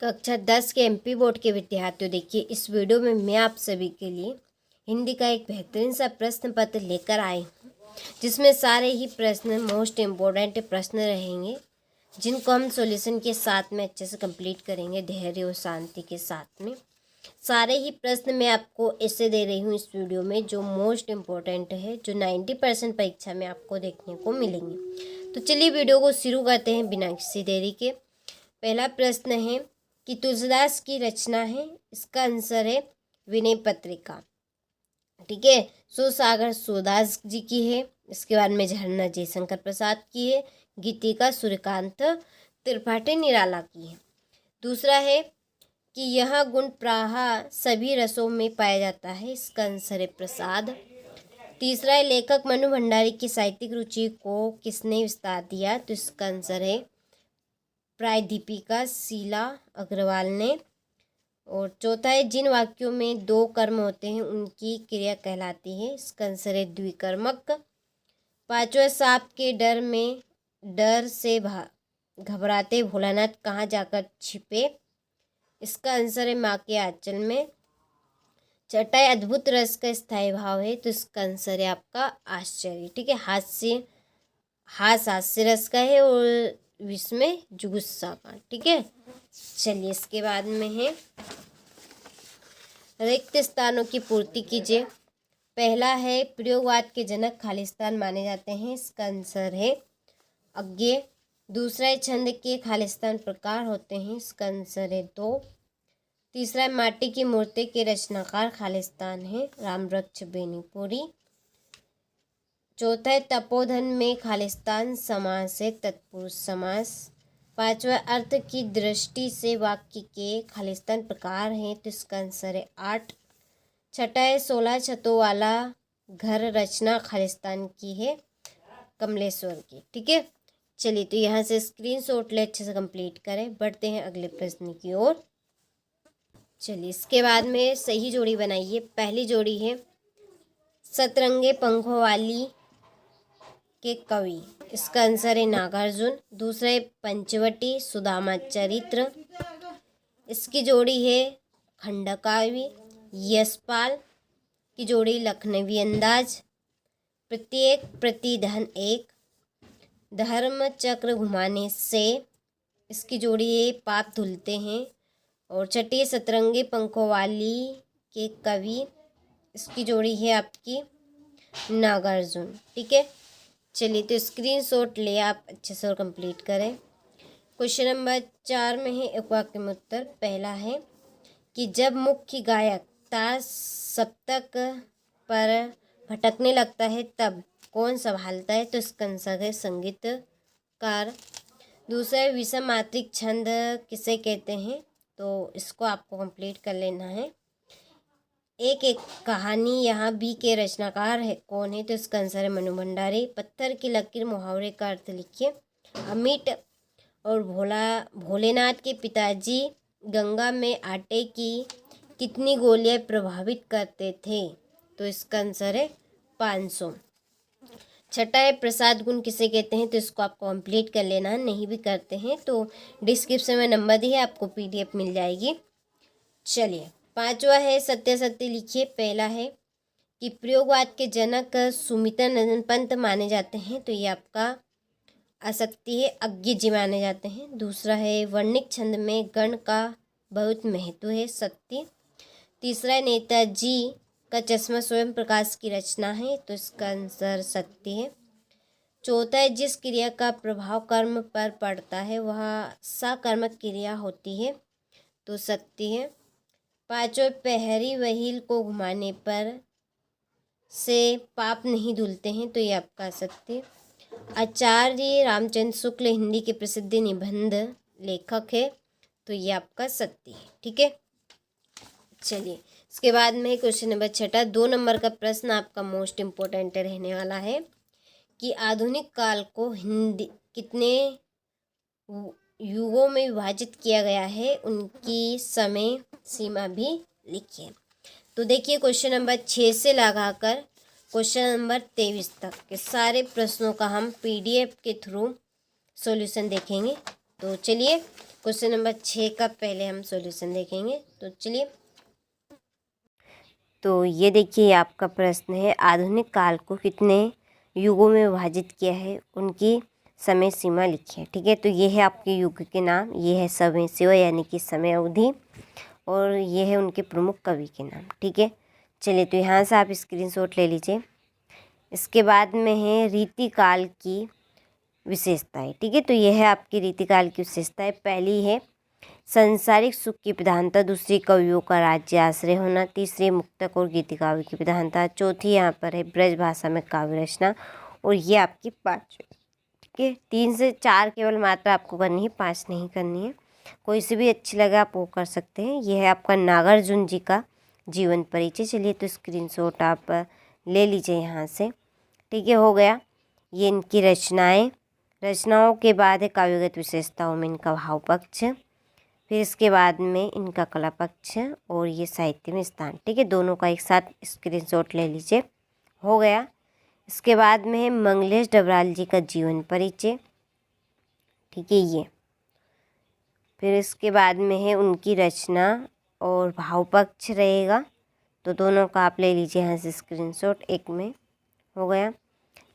कक्षा 10 के MP board के विद्यार्थियों, देखिए इस वीडियो में मैं आप सभी के लिए हिंदी का एक बेहतरीन सा प्रश्न पत्र लेकर आई हूँ, जिसमें सारे ही प्रश्न मोस्ट इम्पोर्टेंट प्रश्न रहेंगे, जिनको हम सॉल्यूशन के साथ में अच्छे से कंप्लीट करेंगे, धैर्य और शांति के साथ में। सारे ही प्रश्न मैं आपको ऐसे दे रही हूँ इस वीडियो में जो मोस्ट इम्पोर्टेंट है, जो 90% परीक्षा में आपको देखने को मिलेंगे। तो चलिए वीडियो को शुरू करते हैं बिना किसी देरी के। पहला प्रश्न है कि तुलसीदास की रचना है, इसका आंसर है विनय पत्रिका। ठीक है, सुसागर सूरदास जी की है। इसके बाद में झरना जयशंकर प्रसाद की है। गीतिका सूर्यकांत त्रिपाठी निराला की है। दूसरा है कि यह गुण प्राह सभी रसों में पाया जाता है, इसका आंसर है प्रसाद। तीसरा है लेखक मनु भंडारी की साहित्यिक रुचि को किसने विस्तार दिया, तो इसका आंसर है प्रायदीपिका शीला अग्रवाल ने। और चौथा है जिन वाक्यों में दो कर्म होते हैं उनकी क्रिया कहलाती है, इसका आंसर है द्विकर्मक। पांचवा सांप के डर से घबराते भोलानाथ कहाँ जाकर छिपे, इसका आंसर है माँ के आंचल में। छठा है अद्भुत रस का स्थायी भाव है, तो इसका आंसर है आपका आश्चर्य। ठीक है, हास्य रस का है और विस्मय जुगुस्सा का। ठीक है, चलिए इसके बाद में है रिक्त स्थानों की पूर्ति कीजिए। पहला है प्रयोगवाद के जनक खालिस्तान माने जाते हैं, इसका आंसर है अज्ञेय। दूसरा है छंद के खालिस्तान प्रकार होते हैं, इसका आंसर है 2। तीसरा है माटी की मूर्ति के रचनाकार खालिस्तान है, रामवृक्ष बेनीपुरी। चौथा है तपोधन में खालिस्तान समास है, तत्पुरुष समास। पांचवा अर्थ की दृष्टि से वाक्य के खालिस्तान प्रकार हैं, तो इसका आंसर है 8। छठा है 16 छतों वाला घर रचना खालिस्तान की है, कमलेश्वर की। ठीक है, चलिए तो यहाँ से स्क्रीनशॉट ले अच्छे से कंप्लीट करें। बढ़ते हैं अगले प्रश्न की ओर। चलिए इसके बाद में सही जोड़ी बनाइए। पहली जोड़ी है सतरंगे पंखों वाली के कवि, इसका आंसर है नागार्जुन। दूसरा है पंचवटी सुदामा चरित्र, इसकी जोड़ी है खंडकाव्य। यशपाल की जोड़ी लखनवी अंदाज। प्रत्येक प्रतिधन एक, धर्म चक्र घुमाने से, इसकी जोड़ी है पाप धुलते हैं। और छठी सतरंगे पंखों वाली के कवि, इसकी जोड़ी है आपकी नागार्जुन। ठीक है, चलिए तो स्क्रीनशॉट ले आप अच्छे से और कंप्लीट करें। क्वेश्चन नंबर 4 में है एक वाक्य में उत्तर। पहला है कि जब मुख्य गायक तार सप्तक पर भटकने लगता है तब कौन संभालता है, तो इसका आंसर है संगीतकार। दूसरा है विषम मात्रिक छंद किसे कहते हैं, तो इसको आपको कंप्लीट कर लेना है। एक एक कहानी यहाँ बी के रचनाकार है कौन है, तो इसका आंसर है मनु भंडारी। पत्थर की लकीर मुहावरे का अर्थ लिखिए। अमिट और भोलेनाथ के पिताजी गंगा में आटे की कितनी गोलियां प्रभावित करते थे, तो इसका आंसर है 500। छठा है प्रसाद गुण किसे कहते हैं, तो इसको आपको कंप्लीट कर लेना है। नहीं भी करते हैं तो डिस्क्रिप्शन में नंबर दी है, आपको PDF मिल जाएगी। चलिए पांचवा है सत्य सत्य लिखिए। पहला है कि प्रयोगवाद के जनक सुमित्रानंद पंत माने जाते हैं, तो ये आपका असत्य है, अज्ञ जी माने जाते हैं। दूसरा है वर्णिक छंद में गण का बहुत महत्व है, सत्य। तीसरा है नेताजी का चश्मा स्वयं प्रकाश की रचना है, तो इसका आंसर सत्य है। चौथा है जिस क्रिया का प्रभाव कर्म पर पड़ता है वह सकर्मक क्रिया होती है, तो सत्य है। पांचवा पहरी वहील को घुमाने पर से पाप नहीं धुलते हैं, तो ये आपका सत्य। आचार्य रामचंद्र शुक्ल हिंदी के प्रसिद्ध निबंध लेखक है, तो ये आपका सत्य है। ठीक है, चलिए इसके बाद में क्वेश्चन नंबर 6, 2 नंबर का प्रश्न आपका मोस्ट इम्पोर्टेंट रहने वाला है कि आधुनिक काल को हिंदी कितने युगों में विभाजित किया गया है, उनकी समय सीमा भी लिखिए। तो देखिए क्वेश्चन नंबर 6 से लगाकर क्वेश्चन नंबर 23 तक के सारे प्रश्नों का हम PDF के थ्रू सॉल्यूशन देखेंगे। तो चलिए क्वेश्चन नंबर 6 का पहले हम सॉल्यूशन देखेंगे। तो चलिए, तो ये देखिए आपका प्रश्न है, आधुनिक काल को कितने युगों में विभाजित किया है, उनकी समय सीमा लिखिए। ठीक है, तो ये है आपके युग के नाम, ये है समय सीमा यानी कि समय अवधि, और ये है उनके प्रमुख कवि के नाम। ठीक है, चलिए तो यहाँ से आप स्क्रीनशॉट ले लीजिए। इसके बाद में है रीतिकाल की विशेषताएं। ठीक है, तो यह है आपकी रीतिकाल की विशेषताएं। पहली है सांसारिक सुख की प्रधानता, दूसरी कवियों का राज्य आश्रय होना, तीसरी मुक्तक और गीतिकाव्य की प्रधानता, चौथी यहाँ पर है ब्रज भाषा में काव्य रचना, और ये आपकी 5। ठीक है, 3 से 4 केवल मात्रा आपको करनी है, 5 नहीं करनी है। कोई से भी अच्छी लगे आप वो कर सकते हैं। यह है आपका नागार्जुन जी का जीवन परिचय। चलिए तो स्क्रीनशॉट आप ले लीजिए यहाँ से। ठीक है, हो गया ये इनकी रचनाएं। रचनाओं के बाद है काव्यगत विशेषताओं में इनका भाव पक्ष, फिर इसके बाद में इनका कला पक्ष, और ये साहित्य में स्थान। ठीक है, दोनों का एक साथ स्क्रीनशॉट ले लीजिए। हो गया, इसके बाद में है मंगलेश डबराल जी का जीवन परिचय। ठीक है, ये फिर इसके बाद में है उनकी रचना और भाव पक्ष रहेगा, तो दोनों का आप ले लीजिए यहाँ से स्क्रीनशॉट एक में। हो गया,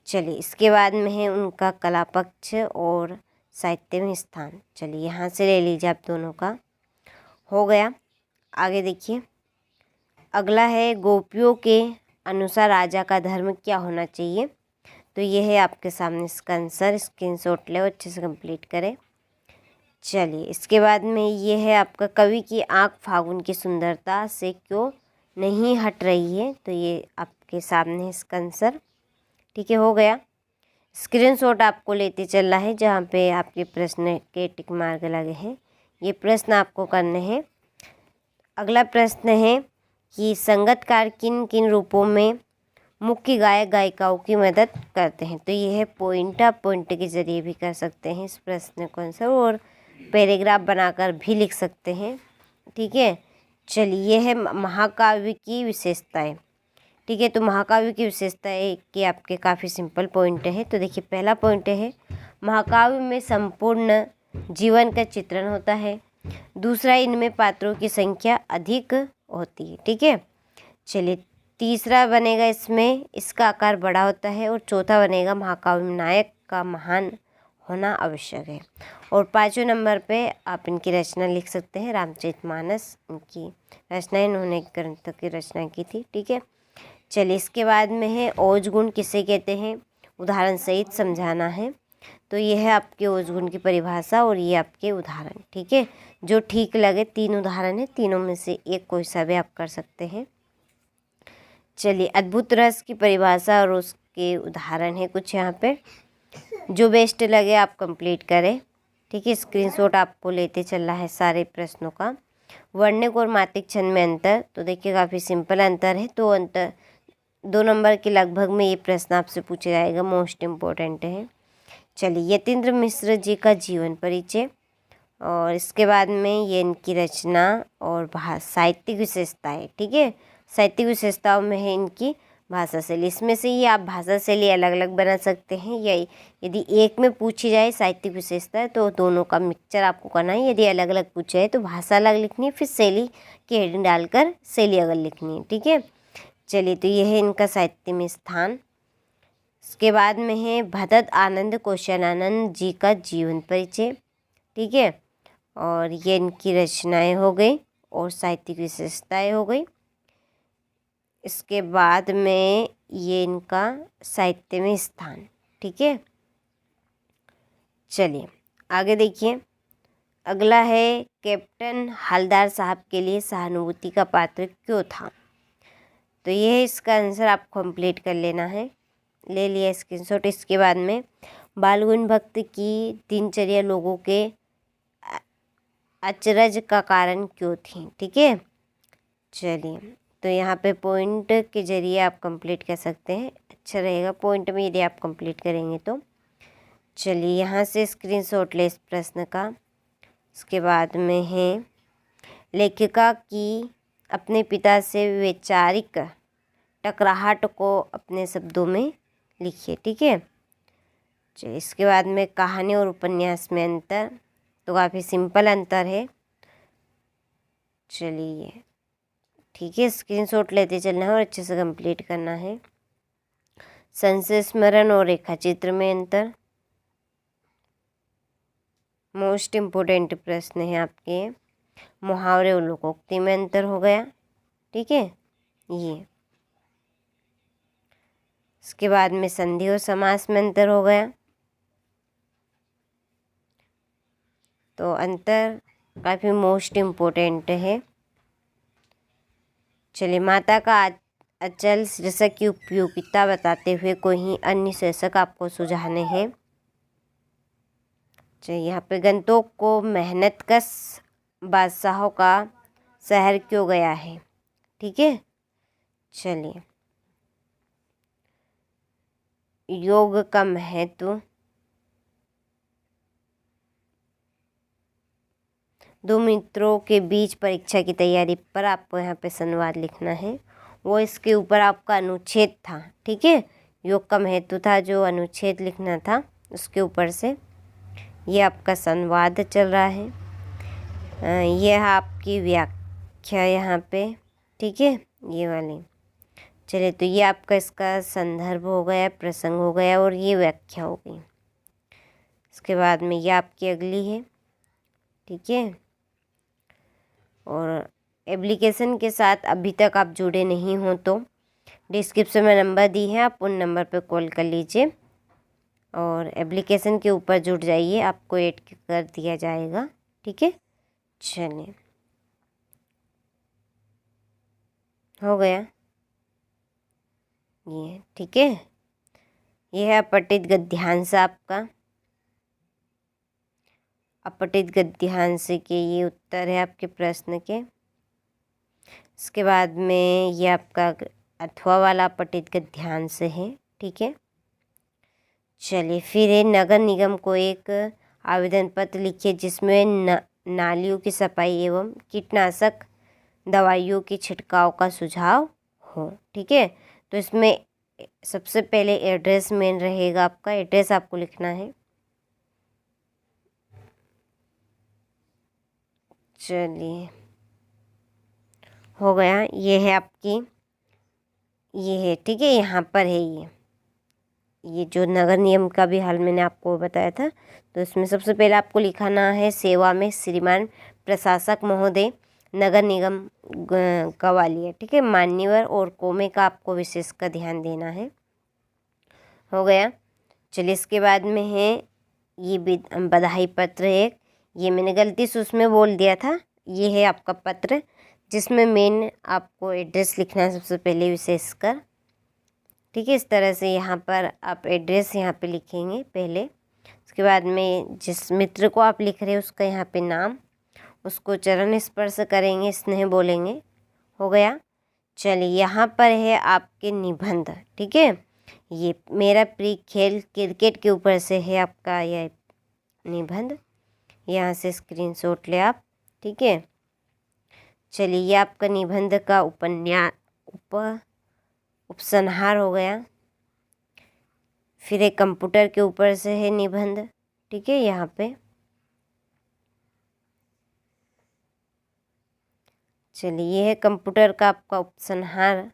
चलिए इसके बाद में है उनका कला पक्ष और साहित्य में स्थान। चलिए यहाँ से ले लीजिए आप दोनों का। हो गया, आगे देखिए, अगला है गोपियों के अनुसार राजा का धर्म क्या होना चाहिए। तो ये है आपके सामने इसका आंसर, स्क्रीनशॉट ले अच्छे से कंप्लीट करें। चलिए इसके बाद में ये है आपका कवि की आँख फागुन की सुंदरता से क्यों नहीं हट रही है। तो ये आपके सामने इसका आंसर। ठीक है, हो गया, स्क्रीनशॉट आपको लेते चलना है जहाँ पे आपके प्रश्न के टिक मार्क लगे हैं, ये प्रश्न आपको करने हैं। अगला प्रश्न है कि संगीतकार किन किन रूपों में मुख्य गायक गायिकाओं की मदद करते हैं। तो ये है पॉइंट, आप पॉइंट के जरिए भी कर सकते हैं इस प्रश्न को आंसर, और पैराग्राफ बनाकर भी लिख सकते हैं। ठीक है, चलिए ये है महाकाव्य की विशेषताएं। ठीक है, तो महाकाव्य की विशेषताएं कि आपके काफ़ी सिंपल पॉइंट है। तो देखिए पहला पॉइंट है महाकाव्य में संपूर्ण जीवन का चित्रण होता है। दूसरा, इनमें पात्रों की संख्या अधिक होती है। ठीक है, चलिए तीसरा बनेगा इसमें इसका आकार बड़ा होता है, और चौथा बनेगा महाकाव्य में नायक का महान होना आवश्यक है। और 5वें नंबर पे आप इनकी रचना लिख सकते हैं, रामचरितमानस इनकी रचना, इन्होंने ग्रंथ की रचना की थी। ठीक है, चलिए इसके बाद में है ओज गुण किसे कहते हैं, उदाहरण सहित समझाना है। तो ये है आपके ओज गुण की परिभाषा और ये आपके उदाहरण। ठीक है, जो ठीक लगे, 3 उदाहरण है, तीनों में से एक कोई सा भी आप कर सकते हैं। चलिए अद्भुत रस की परिभाषा और उसके उदाहरण है कुछ यहाँ पे, जो बेस्ट लगे आप कंप्लीट करें। ठीक है, स्क्रीनशॉट आपको लेते चलना है सारे प्रश्नों का। वर्णिक और मात्रिक छंद में अंतर, तो देखिए काफ़ी सिंपल अंतर है, तो अंतर 2 नंबर के लगभग में ये प्रश्न आपसे पूछा जाएगा, मोस्ट इम्पोर्टेंट है। चलिए यतीन्द्र मिश्र जी का जीवन परिचय, और इसके बाद में ये इनकी रचना और साहित्यिक विशेषताएँ। ठीक है, साहित्यिक विशेषताओं में है इनकी भाषा शैली, इसमें से ही आप भाषा शैली अलग अलग बना सकते हैं, या यदि एक में पूछी जाए साहित्यिक विशेषता तो दोनों का मिक्सचर आपको करना है। यदि अलग अलग पूछा है तो भाषा अलग लिखनी है, फिर शैली की हेडिंग डालकर शैली अलग लिखनी है। ठीक है, चलिए तो यह है इनका साहित्य में स्थान। इसके बाद में है भदत आनंद कौशलानंद जी का जीवन परिचय। ठीक है, और ये इनकी रचनाएँ हो गई और साहित्यिक विशेषताएँ हो गई। इसके बाद में ये इनका साहित्य में स्थान। ठीक है, चलिए आगे देखिए, अगला है कैप्टन हवलदार साहब के लिए सहानुभूति का पात्र क्यों था। तो ये इसका आंसर आप कंप्लीट कर लेना है, ले लिया स्क्रीनशॉट। इसके बाद में बालगुण भक्त की दिनचर्या लोगों के अचरज का कारण क्यों थी। ठीक है, चलिए तो यहाँ पे पॉइंट के जरिए आप कंप्लीट कर सकते हैं, अच्छा रहेगा पॉइंट में यदि आप कंप्लीट करेंगे तो। चलिए यहाँ से स्क्रीनशॉट ले इस प्रश्न का। इसके बाद में है लेखिका की अपने पिता से वैचारिक टकराहट को अपने शब्दों में लिखिए। ठीक है, चलिए इसके बाद में कहानी और उपन्यास में अंतर, तो काफ़ी सिंपल अंतर है। चलिए ठीक है, स्क्रीनशॉट लेते चलना है और अच्छे से कंप्लीट करना है। संशय स्मरण और रेखा चित्र में अंतर, मोस्ट इम्पोर्टेंट प्रश्न है आपके। मुहावरे और लोकोक्ति में अंतर हो गया, ठीक है ये। इसके बाद में संधि और समास में अंतर हो गया। तो अंतर काफ़ी मोस्ट इम्पोर्टेंट है। चलिए, माता का अचल शीर्षक की उपयोगिता बताते हुए कोई अन्य शीर्षक आपको सुझाने हैं। चलिए, यहाँ पे गंतोक को मेहनतकश बादशाहों का शहर क्यों गया है, ठीक है। चलिए, योग का महत्व, दो मित्रों के बीच परीक्षा की तैयारी पर आपको यहाँ पे संवाद लिखना है। वो इसके ऊपर आपका अनुच्छेद था, ठीक है। योग का महत्व था, जो अनुच्छेद लिखना था उसके ऊपर से ये आपका संवाद चल रहा है। यह आपकी व्याख्या यहाँ पे, ठीक है, ये वाली। चलिए, तो ये आपका इसका संदर्भ हो गया, प्रसंग हो गया और ये व्याख्या हो गई। इसके बाद में ये आपकी अगली है, ठीक है। और एप्लीकेशन के साथ अभी तक आप जुड़े नहीं हो तो डिस्क्रिप्शन में नंबर दी है, आप उन नंबर पर कॉल कर लीजिए और एप्लीकेशन के ऊपर जुड़ जाइए, आपको ऐड कर दिया जाएगा, ठीक है। चलिए, हो गया ये, ठीक है। ये है अपठित गद्यांश आपका। अपठित गद्यांश के ये उत्तर है आपके प्रश्न के। इसके बाद में ये आपका अथवा वाला अपठित गद्यांश है, ठीक है। चलिए, फिर है नगर निगम को एक आवेदन पत्र लिखिए जिसमें नालियों की सफाई एवं कीटनाशक दवाइयों के छिड़काव का सुझाव हो, ठीक है। तो इसमें सबसे पहले एड्रेस मेन रहेगा, आपका एड्रेस आपको लिखना है। चलिए, हो गया, ये है आपकी, ये है, ठीक है। यहाँ पर है ये जो नगर निगम का भी हाल मैंने आपको बताया था। तो इसमें सबसे पहले आपको लिखाना है सेवा में श्रीमान प्रशासक महोदय नगर निगम ग्वालियर, ठीक है। मान्यवर और कोमे का आपको विशेष का ध्यान देना है। हो गया। चलिए, इसके बाद में है ये बधाई पत्र है। ये मैंने गलती से उसमें बोल दिया था, ये है आपका पत्र जिसमें मेन आपको एड्रेस लिखना है सबसे पहले विशेषकर, ठीक है। इस तरह से यहाँ पर आप एड्रेस यहाँ पे लिखेंगे पहले। उसके बाद में जिस मित्र को आप लिख रहे हैं उसका यहाँ पे नाम, उसको चरण स्पर्श करेंगे, स्नेह बोलेंगे। हो गया। चलिए, यहाँ पर है आपके निबंध, ठीक है। ये मेरा प्रिय खेल क्रिकेट के ऊपर से है आपका यह निबंध, यहाँ से स्क्रीनशॉट ले आप, ठीक है। चलिए, ये आपका निबंध का उपसंहार हो गया। फिर एक कंप्यूटर के ऊपर से है निबंध, ठीक है। यहाँ पे चलिए, ये है कंप्यूटर का आपका उपसंहार,